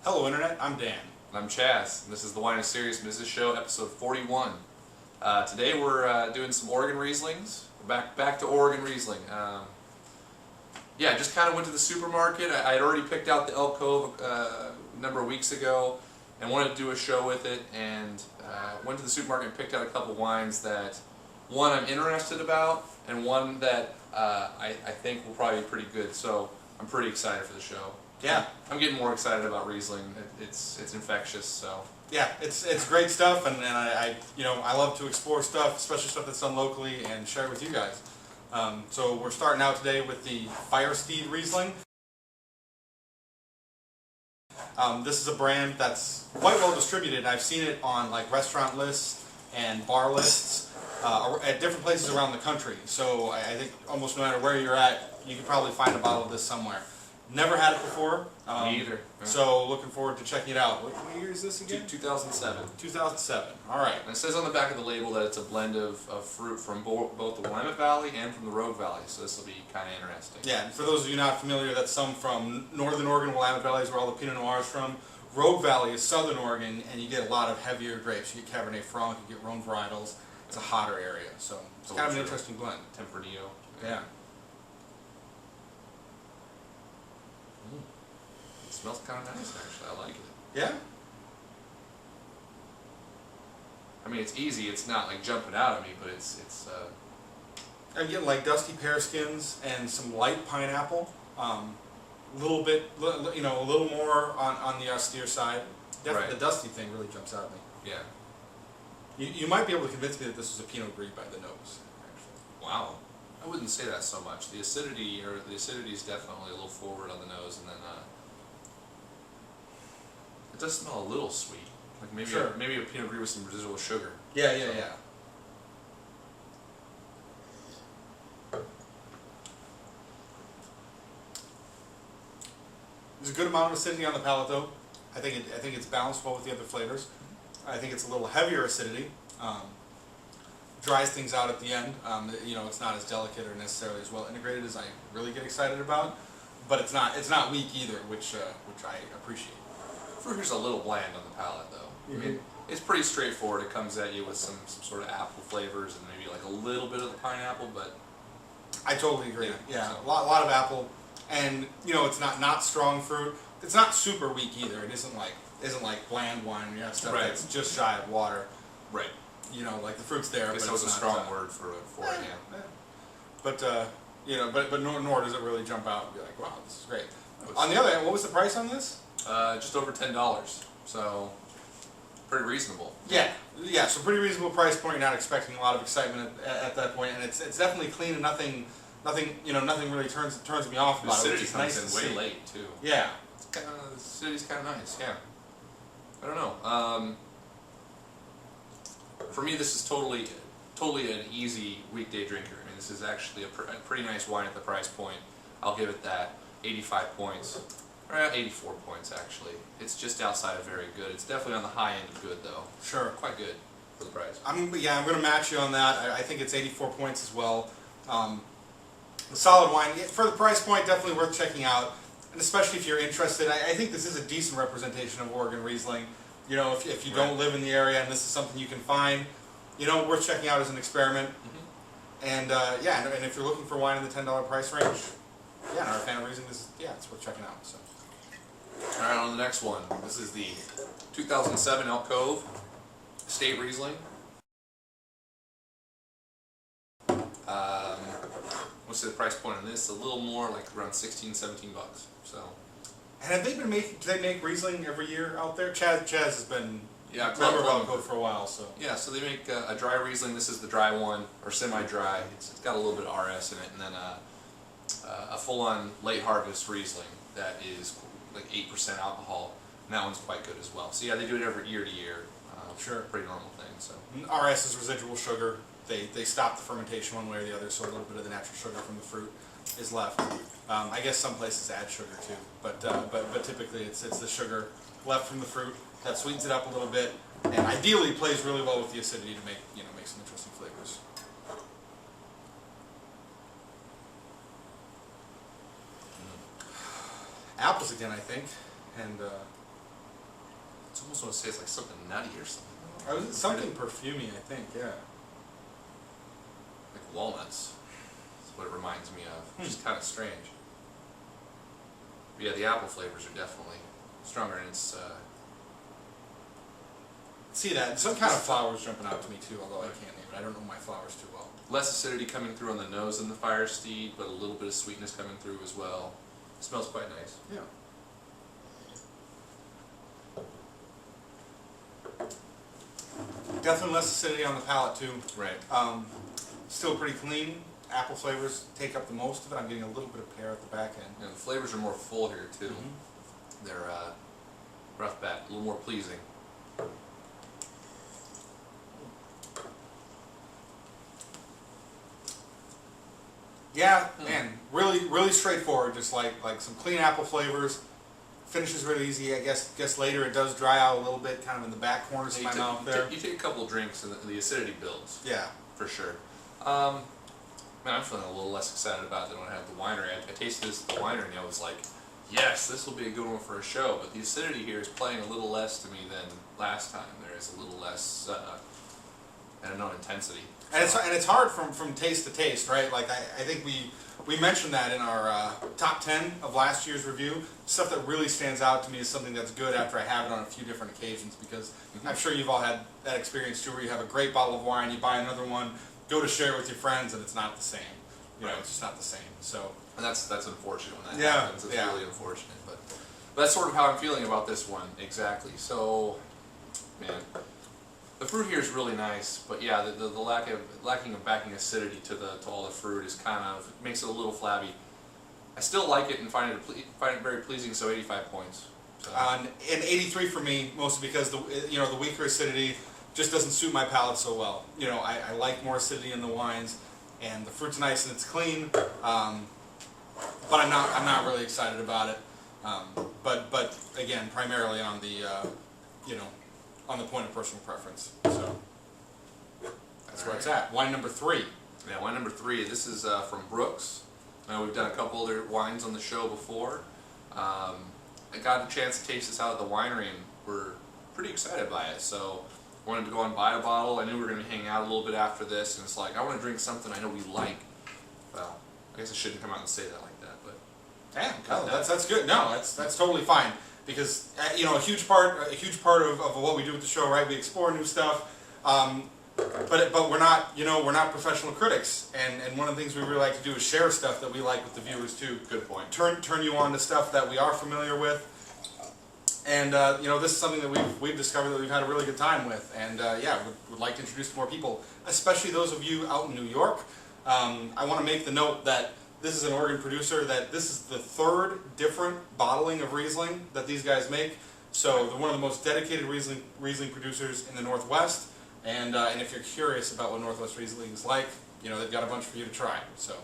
Hello Internet, I'm Dan. And I'm Chaz, and this is the Wine is Serious Business Show, episode 41. Today we're doing some Oregon Rieslings. We're back to Oregon Riesling. Yeah, just kind of went to the supermarket. I had already picked out the Cove a number of weeks ago and wanted to do a show with it, and went to the supermarket and picked out a couple wines that, one, I'm interested about, and one that I think will probably be pretty good. So I'm pretty excited for the show. Yeah, I'm getting more excited about Riesling. It's infectious. So yeah, it's great stuff, and I love to explore stuff, especially stuff that's done locally, and share it with you guys. So we're starting out today with the Firesteed Riesling. This is a brand that's quite well distributed. I've seen it on like restaurant lists and bar lists at different places around the country. So I think almost no matter where you're at, you can probably find a bottle of this somewhere. Never had it before. Me either. Yeah. So looking forward to checking it out. What year is this again? 2007. 2007. All right. And it says on the back of the label that it's a blend of fruit from both the Willamette Valley and from the Rogue Valley. So this will be kind of interesting. Yeah, and for those of you not familiar, that's some from Northern Oregon. Willamette Valley is where all the Pinot Noir is from. Rogue Valley is Southern Oregon, and you get a lot of heavier grapes. You get Cabernet Franc, you get Rhone varietals. It's a hotter area, so it's kind of an interesting blend. Tempranillo. Yeah. It smells kind of nice, actually. I like it. Yeah? I mean, it's easy. It's not like jumping out at me, but it's. I'm getting like dusty pear skins and some light pineapple. Little bit, a little more on the austere side. Definitely, Right. the dusty thing really jumps out at me. Yeah. You might be able to convince me that this was a Pinot Gris by the nose, actually. Wow. I wouldn't say that so much. The acidity is definitely a little forward on the nose, and then it does smell a little sweet. Like maybe Sure. maybe a Pinot Gris with some residual sugar. Yeah. There's a good amount of acidity on the palate, though. I think it's balanced well with the other flavors. I think it's a little heavier acidity. Dries things out at the end. It's not as delicate or necessarily as well integrated as I really get excited about, but it's not weak either, which I appreciate. Fruit here's a little bland on the palate, though. Mm-hmm. I mean, it's pretty straightforward. It comes at you with some sort of apple flavors and maybe like a little bit of the pineapple, but I totally agree. Yeah, so. a lot of apple, and it's not strong fruit. It's not super weak either. It isn't like bland wine. You have stuff Right. that's just shy of water. right. Like the fruit's there, I guess but that was it's a not, strong word for it. Yeah. But nor does it really jump out and be like, wow, this is great. Was- On the other hand, what was the price on this? Just over $10, so pretty reasonable. Yeah, so pretty reasonable price point. You're not expecting a lot of excitement at that point, and it's definitely clean and nothing really turns me off The about it. acidity Which is comes nice to in way see. late too. Yeah. The acidity's kind of nice. Yeah. I don't know. For me, this is totally an easy weekday drinker. I mean, this is actually a pretty nice wine at the price point. I'll give it that. 85 points. 84 points actually. It's just outside of very good. It's definitely on the high end of good though. Sure. Quite good for the price. I'm going to match you on that. I think it's 84 points as well. A solid wine. For the price point, definitely worth checking out. And especially if you're interested, I think this is a decent representation of Oregon Riesling. If you don't live in the area and this is something you can find, worth checking out as an experiment. Mm-hmm. And and if you're looking for wine in the $10 price range, and are a fan of Riesling, it's worth checking out. So. All right, on the next one. This is the 2007 Elk Cove State Riesling. What's the price point on this? A little more, like around 16, 17 bucks. So. And have they been do they make Riesling every year out there? Chaz has been a member of Cove Cove for a while, so. Yeah, so they make a dry Riesling. This is the dry one, or semi-dry. It's got a little bit of RS in it, and then a full-on late harvest Riesling that is like 8% alcohol, and that one's quite good as well. So yeah, they do it every year to year. Sure. Pretty normal thing. So. RS is residual sugar. They stop the fermentation one way or the other, so a little bit of the natural sugar from the fruit is left. I guess some places add sugar too, but typically it's the sugar left from the fruit that sweetens it up a little bit, and ideally plays really well with the acidity to make some interesting flavors. Apples again, I think, and It's almost want to say it's like something nutty or something. Something perfumey, I think. Yeah. Like walnuts. That's what it reminds me of, which is kind of strange. But yeah, the apple flavors are definitely stronger, and it's See that? Some kind of flowers jumping out to me too, although I can't name it. I don't know my flowers too well. less acidity coming through on the nose than the Firesteed, but a little bit of sweetness coming through as well. It smells quite nice. Yeah. Definitely less acidity on the palate too. Right. Still pretty clean. Apple flavors take up the most of it. I'm getting a little bit of pear at the back end. And the flavors are more full here too. Mm-hmm. They're rough back, a little more pleasing. Yeah, man, really straightforward. Just like some clean apple flavors. Finishes really easy. I guess later it does dry out a little bit, kind of in the back corners of my mouth there. You take a couple of drinks and the acidity builds. Yeah, for sure. Man, I'm feeling a little less excited about it than when I had the winery. I tasted this at the winery and I was like, yes, this will be a good one for a show. But the acidity here is playing a little less to me than last time. There is a little less, I don't know, intensity. and it's hard from taste to taste, right? Like I think we mentioned that in our top 10 of last year's review. Stuff that really stands out to me is something that's good after I have it on a few different occasions, because I'm sure you've all had that experience too, where you have a great bottle of wine, you buy another one, go to share it with your friends, and it's not the same. You know, it's just not the same. So, and that's unfortunate when that happens. It's really unfortunate, but that's sort of how I'm feeling about this one exactly. So, man, the fruit here is really nice, but yeah, the lacking of backing acidity to all the fruit is kind of makes it a little flabby. I still like it and find it very pleasing. So 85 points. So. And 83 for me, mostly because the weaker acidity just doesn't suit my palate so well. You know, I like more acidity in the wines, and the fruit's nice and it's clean, but I'm not really excited about it. But again, primarily on the on the point of personal preference. So that's where it's at. Wine number 3. Yeah, wine number 3. This is from Brooks. We've done a couple other wines on the show before. I got a chance to taste this out at the winery and we're pretty excited by it. So wanted to go and buy a bottle. I knew we were going to be hanging out a little bit after this, and it's like, I want to drink something I know we like. Well, I guess I shouldn't come out and say that like that, but damn, no, that's good. No, that's totally fine, because a huge part of what we do with the show, right? We explore new stuff, but we're not professional critics, and one of the things we really like to do is share stuff that we like with the viewers too. Good point. Turn you on to stuff that we are familiar with. And this is something that we've discovered that we've had a really good time with, and would like to introduce to more people, especially those of you out in New York. I want to make the note that this is an Oregon producer, that this is the 3rd different bottling of Riesling that these guys make. So they're one of the most dedicated Riesling producers in the Northwest, and if you're curious about what Northwest Riesling is like, they've got a bunch for you to try. So.